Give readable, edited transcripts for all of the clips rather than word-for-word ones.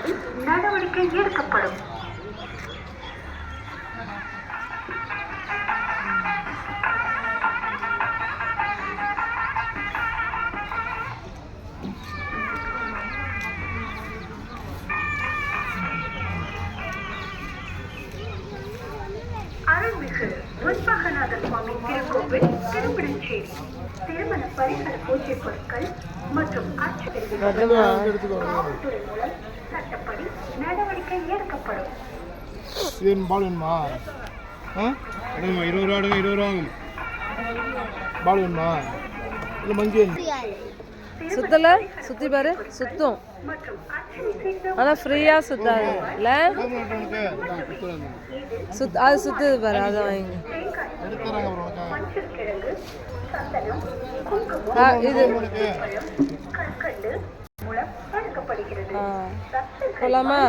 சட்டப்படி நடவடிக்கை எடுக்கப்படும். அருள்மிகு முன்பகநாதர் சுவாமி திருக்கோவில் திருப்பிடச்சேரி திருமண பரிசர பூஜை பொருட்கள் மற்றும் காவல்துறை மூலம் சட்டப்படி நடவடிக்கை எடுக்கப்படும். பாலுமா 20 ரூபா 20 ரூபா பாலுமா இல்லை மஞ்சள் சுத்தல சுத்தி பாரு சுத்தும் ஆனால் ஃப்ரீயாக சுத்தாது இல்லை அது சுத்துது பாரு அதை வாங்கி இது போலாமா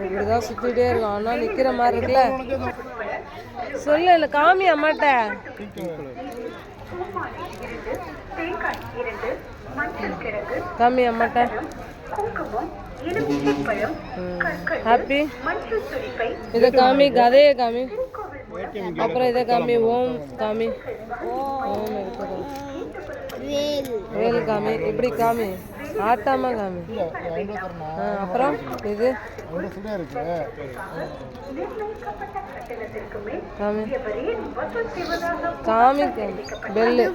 இப்படிதான் சுத்திட்டே இருக்கும் ஆனால் நிக்கிற மாதிரி இருக்குல்ல சொல்லு இல்லை காமி அம்மாட்ட காமி அம்மாட்ட ஹாப்பி இதை காமி கதையை காமி அப்புறம் இதை காமி ஓம் காமி ஓம் இருக்குது வேல் காமி இப்படி காமி ஆட்டாம காமி அப்புறம் இது காமி காமி பெல்லு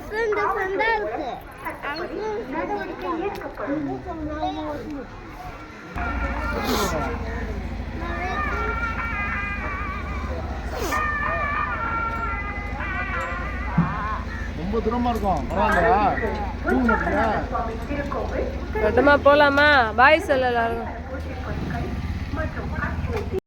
ரொம்ப தூரமா இருக்கும் பரவாயில்லையா போலாமா பாய் சொல்ல எல்லாரும்